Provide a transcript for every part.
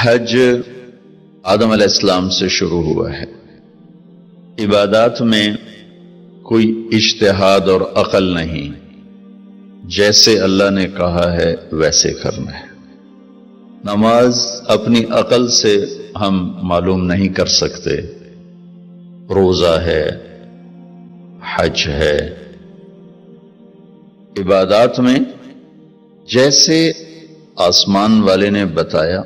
حج آدم علیہ السلام سے شروع ہوا ہے۔ عبادات میں کوئی اجتہاد اور عقل نہیں، جیسے اللہ نے کہا ہے ویسے کرنا ہے۔ نماز اپنی عقل سے ہم معلوم نہیں کر سکتے، روزہ ہے، حج ہے۔ عبادات میں جیسے آسمان والے نے بتایا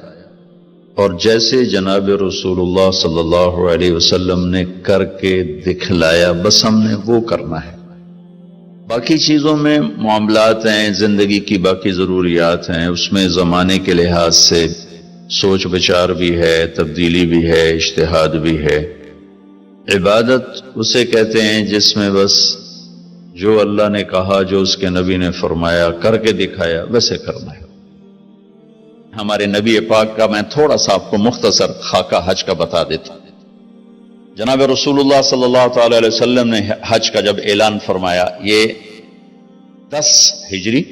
اور جیسے جناب رسول اللہ صلی اللہ علیہ وسلم نے کر کے دکھلایا، بس ہم نے وہ کرنا ہے۔ باقی چیزوں میں معاملات ہیں، زندگی کی باقی ضروریات ہیں، اس میں زمانے کے لحاظ سے سوچ بچار بھی ہے، تبدیلی بھی ہے، اجتہاد بھی ہے۔ عبادت اسے کہتے ہیں جس میں بس جو اللہ نے کہا، جو اس کے نبی نے فرمایا، کر کے دکھایا، ویسے کرنا ہے۔ ہمارے نبی پاک کا میں تھوڑا سا آپ کو مختصر خاکہ حج کا بتا دیتا ہوں۔ جناب رسول اللہ صلی اللہ تعالی علیہ وسلم نے حج کا جب اعلان فرمایا، یہ 10 ہجری،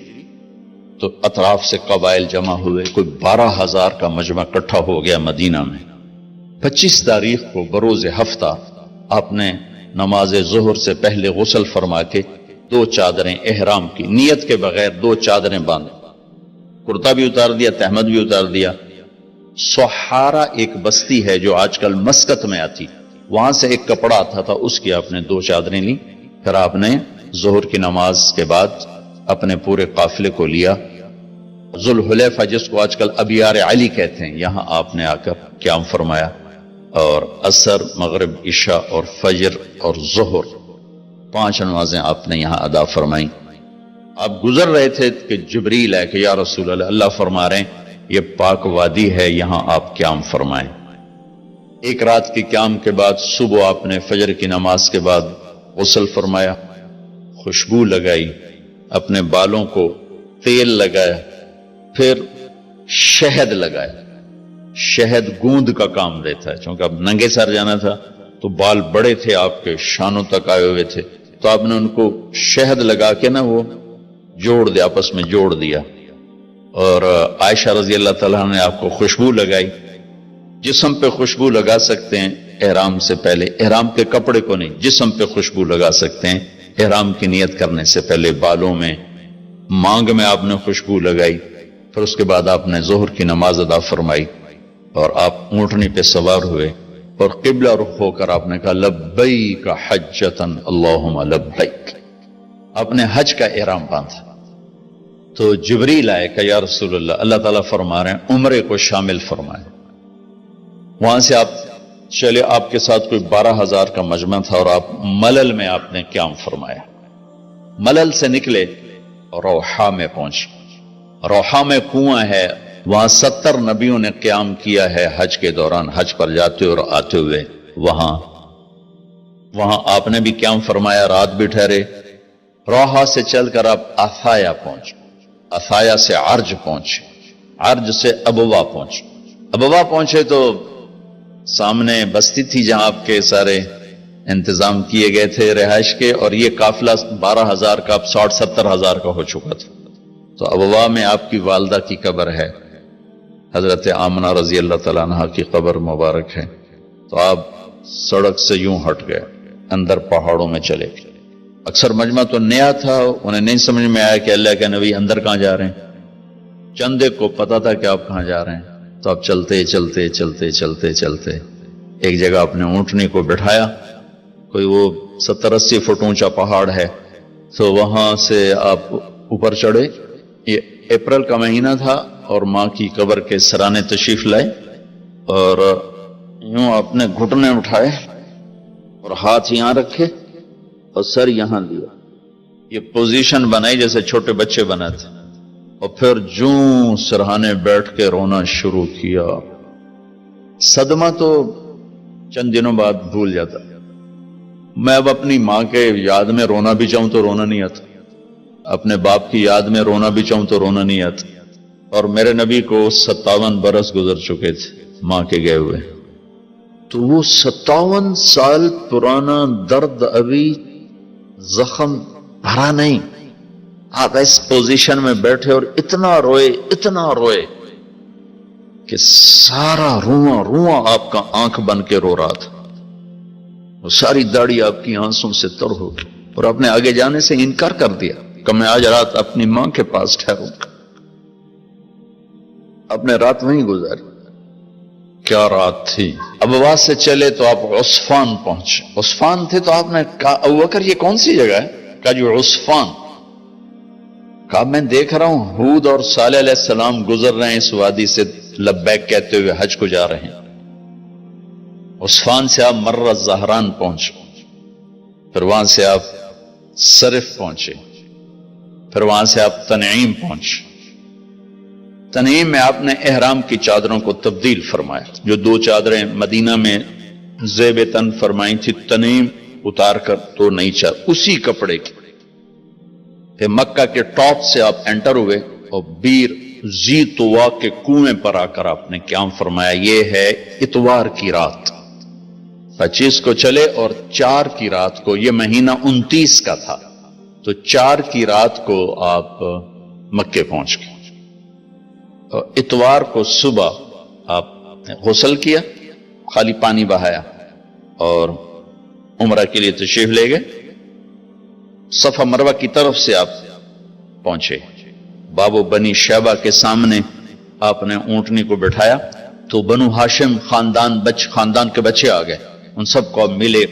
تو اطراف سے قبائل جمع ہوئے، کوئی 12,000 کا مجمع اکٹھا ہو گیا مدینہ میں۔ 25 تاریخ کو بروز ہفتہ آپ نے نماز ظہر سے پہلے غسل فرما کے 2 چادریں احرام کی نیت کے بغیر 2 چادریں باندھ، کرتا بھی اتار دیا، تہمد بھی اتار دیا۔ سحارا ایک بستی ہے جو آج کل مسقط میں آتی، وہاں سے ایک کپڑا آتا تھا، اس کی آپ نے 2 چادریں لی۔ پھر آپ نے ظہر کی نماز کے بعد اپنے پورے قافلے کو لیا، ذوالحلیفہ جس کو آج کل ابیار علی کہتے ہیں، یہاں آپ نے آ کر قیام فرمایا، اور عصر، مغرب، عشاء اور فجر اور ظہر 5 نمازیں آپ نے یہاں ادا فرمائیں۔ آپ گزر رہے تھے کہ جبریل ہے کہ یا رسول اللہ، اللہ فرما رہے ہیں یہ پاک وادی ہے، یہاں آپ قیام فرمائیں۔ ایک رات کی قیام کے بعد صبح آپ نے فجر کی نماز کے بعد غسل فرمایا، خوشبو لگائی، اپنے بالوں کو تیل لگایا، پھر شہد لگایا۔ شہد گوند کا کام دیتا ہے، چونکہ اب ننگے سر جانا تھا تو بال بڑے تھے آپ کے، شانوں تک آئے ہوئے تھے، تو آپ نے ان کو شہد لگا کے نا وہ جوڑ دیا، آپس میں جوڑ دیا۔ اور عائشہ رضی اللہ تعالیٰ نے آپ کو خوشبو لگائی۔ جسم پہ خوشبو لگا سکتے ہیں احرام سے پہلے، احرام کے کپڑے کو نہیں، جسم پہ خوشبو لگا سکتے ہیں احرام کی نیت کرنے سے پہلے۔ بالوں میں، مانگ میں آپ نے خوشبو لگائی۔ پھر اس کے بعد آپ نے ظہر کی نماز ادا فرمائی اور آپ اونٹنی پہ سوار ہوئے اور قبلہ رخ ہو کر آپ نے کہا لبیک حجۃ اللہم لبیک، آپ نے حج کا احرام باندھا۔ تو جبریل آئے کہ یا رسول اللہ، اللہ تعالیٰ فرما رہے ہیں عمرے کو شامل فرمائے۔ وہاں سے آپ چلے، آپ کے ساتھ کوئی 12,000 کا مجمع تھا، اور آپ ملل میں آپ نے قیام فرمایا۔ ملل سے نکلے روحا میں پہنچے۔ روحا میں کنواں ہے، وہاں 70 نبیوں نے قیام کیا ہے حج کے دوران، حج پر جاتے اور آتے ہوئے۔ وہاں آپ نے بھی قیام فرمایا، رات بھی ٹھہرے۔ روحا سے چل کر آپ افایا پہنچے، افایا سے عرج پہنچے، عرج سے ابوا پہنچے۔ ابوا پہنچے تو سامنے بستی تھی جہاں آپ کے سارے انتظام کیے گئے تھے رہائش کے، اور یہ قافلہ 12,000 کا اب 60-70,000 کا ہو چکا تھا۔ تو ابوا میں آپ کی والدہ کی قبر ہے، حضرت آمنہ رضی اللہ تعالیٰ عنہ کی قبر مبارک ہے۔ تو آپ سڑک سے یوں ہٹ گئے، اندر پہاڑوں میں چلے گئے۔ اکثر مجمع تو نیا تھا، انہیں نہیں سمجھ میں آیا کہ اللہ کے نبی اندر کہاں جا رہے ہیں۔ چندے کو پتا تھا کہ آپ کہاں جا رہے ہیں، تو آپ چلتے چلتے چلتے چلتے چلتے ایک جگہ اپنے اونٹنی کو بٹھایا، کوئی وہ 70-80 فٹ اونچا پہاڑ ہے، تو وہاں سے آپ اوپر چڑھے۔ یہ اپریل کا مہینہ تھا اور ماں کی قبر کے سرانے تشریف لائے، اور یوں اپنے گھٹنے اٹھائے اور ہاتھ یہاں رکھے اور سر یہاں لیا، یہ پوزیشن بنائی جیسے چھوٹے بچے بناتے، اور پھر جوں سرہانے بیٹھ کے رونا شروع کیا۔ صدمہ تو چند دنوں بعد بھول جاتا، میں اب اپنی ماں کے یاد میں رونا بھی چاہوں تو رونا نہیں آتا، اپنے باپ کی یاد میں رونا بھی چاہوں تو رونا نہیں آتا۔ اور میرے نبی کو 57 برس گزر چکے تھے ماں کے گئے ہوئے، تو وہ 57 سال پرانا درد ابھی زخم بھرا نہیں۔ آپ اس پوزیشن میں بیٹھے اور اتنا روئے کہ سارا رواں رواں آپ کا آنکھ بن کے رو رہا تھا، اور ساری داڑھی آپ کی آنسوں سے تر ہو گئی، اور آپ نے آگے جانے سے انکار کر دیا کہ میں آج رات اپنی ماں کے پاس ٹھہروں گا۔ آپ نے رات وہیں گزاری۔ کیا رات تھی! ابواس سے چلے تو آپ عصفان پہنچے۔ عصفان تھے تو آپ نے کہا ابوبکر یہ کون سی جگہ ہے؟ کہا جو عصفان۔ کہا میں دیکھ رہا ہوں ہود اور صالح علیہ السلام گزر رہے ہیں اس وادی سے، لبیک کہتے ہوئے حج کو جا رہے ہیں۔ عصفان سے آپ مرہ زہران پہنچے، پھر وہاں سے آپ صرف پہنچے، پھر وہاں سے آپ تنعیم پہنچے۔ تنعیم میں آپ نے احرام کی چادروں کو تبدیل فرمایا، جو 2 چادریں مدینہ میں زیب تن فرمائی تھی، تنعیم اتار کر 2 نئی چادر اسی کپڑے کی۔ پھر مکہ کے ٹاپ سے آپ انٹر ہوئے اور بیر زی طوا کے کنویں پر آ کر آپ نے قیام فرمایا۔ یہ ہے اتوار کی رات، 25 کو چلے اور 4 کی رات کو، یہ مہینہ 29 کا تھا، تو 4 کی رات کو آپ مکے پہنچ گئے۔ اتوار کو صبح آپ نے غسل کیا، خالی پانی بہایا اور عمرہ کے لیے تشریف لے گئے۔ صفا مروہ کی طرف سے آپ پہنچے، باب و بنی شیبہ کے سامنے آپ نے اونٹنی کو بٹھایا تو بنو ہاشم خاندان کے بچے آ گئے، ان سب کو ملے،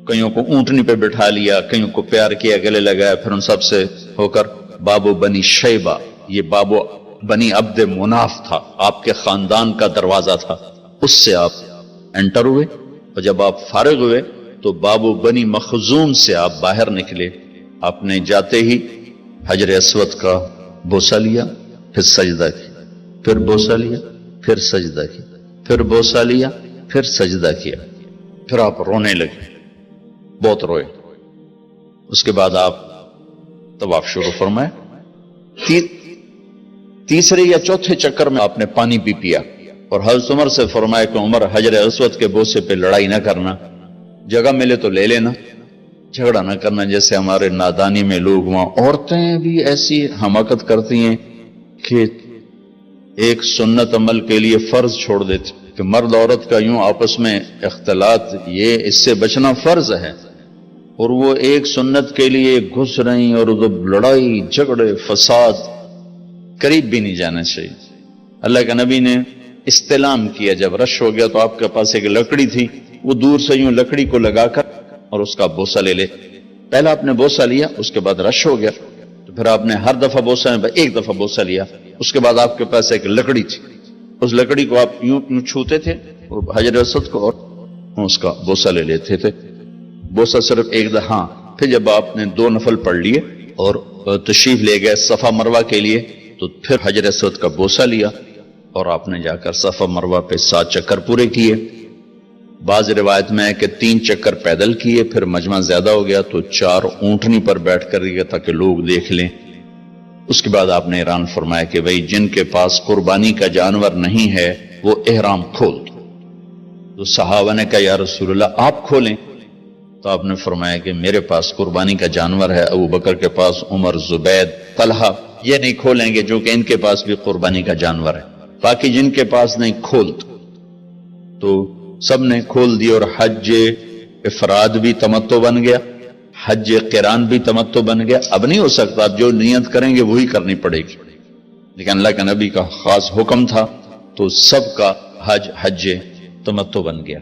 کئیوں کو اونٹنی پہ بٹھا لیا، کئیوں کو پیار کیا، گلے لگایا، پھر ان سب سے ہو کر باب و بنی شیبہ، یہ باب و بنی عبد مناف تھا، آپ کے خاندان کا دروازہ تھا، اس سے آپ انٹر ہوئے، اور جب آپ فارغ ہوئے تو باب و بنی مخزوم سے آپ باہر نکلے۔ آپ نے جاتے ہی حجر اسود کا بوسہ لیا، پھر سجدہ کیا، پھر بوسہ لیا، پھر سجدہ کیا، پھر بوسہ لیا، پھر سجدہ کیا، پھر آپ رونے لگے، بہت روئے۔ اس کے بعد آپ طواف شروع فرمائے۔ تیسرے یا چوتھے چکر میں آپ نے پانی بھی پیا، اور حضرت عمر سے فرمایا کہ عمر حجر اسود کے بوسے پہ لڑائی نہ کرنا، جگہ ملے تو لے لینا، جھگڑا نہ کرنا، جیسے ہمارے نادانی میں لوگ وہاں عورتیں بھی ایسی حماقت کرتی ہیں کہ ایک سنت عمل کے لیے فرض چھوڑ دیتی کہ مرد عورت کا یوں آپس میں اختلاط، یہ اس سے بچنا فرض ہے، اور وہ ایک سنت کے لیے گھس رہی، اور لڑائی جھگڑے فساد، قریب بھی نہیں جانا چاہیے۔ اللہ کے نبی نے استلام کیا، جب رش ہو گیا تو آپ کے پاس ایک لکڑی تھی، وہ دور سے یوں لکڑی کو لگا کر اور اس کا بوسہ لے لے۔ پہلا آپ نے بوسہ لیا، اس کے بعد رش ہو گیا تو پھر آپ نے ہر دفعہ بوسہ ایک دفعہ بوسہ لیا، اس کے بعد آپ کے پاس ایک لکڑی تھی، اس لکڑی کو آپ یوں چھوتے تھے اور حجر اسود کو، اور اس کا بوسہ لے لیتے تھے۔ بوسہ صرف ایک دفعہ، پھر جب آپ نے 2 نفل پڑھ لیے اور تشریف لے گئے صفا مروہ کے لیے، تو پھر حجر اسود کا بوسہ لیا اور آپ نے جا کر صفا مروہ پہ 7 چکر پورے کیے۔ بعض روایت میں ہے کہ 3 چکر پیدل کیے، پھر مجمع زیادہ ہو گیا تو 4 اونٹنی پر بیٹھ کر گیا تاکہ لوگ دیکھ لیں۔ اس کے بعد آپ نے اعلان فرمایا کہ بھئی جن کے پاس قربانی کا جانور نہیں ہے وہ احرام کھول دو۔ تو صحابہ نے کہا یا رسول اللہ آپ کھولیں، تو آپ نے فرمایا کہ میرے پاس قربانی کا جانور ہے، ابو بکر کے پاس، عمر، زبید، طلحہ یہ نہیں کھولیں گے جو کہ ان کے پاس بھی قربانی کا جانور ہے، باقی جن کے پاس نہیں کھول دو۔ تو سب نے کھول دی، اور حج افراد بھی تمتع بن گیا، حج قران بھی تمتع بن گیا۔ اب نہیں ہو سکتا، اب جو نیت کریں گے وہی کرنی پڑے گی، لیکن اللہ کے نبی کا خاص حکم تھا تو سب کا حج تمتع بن گیا۔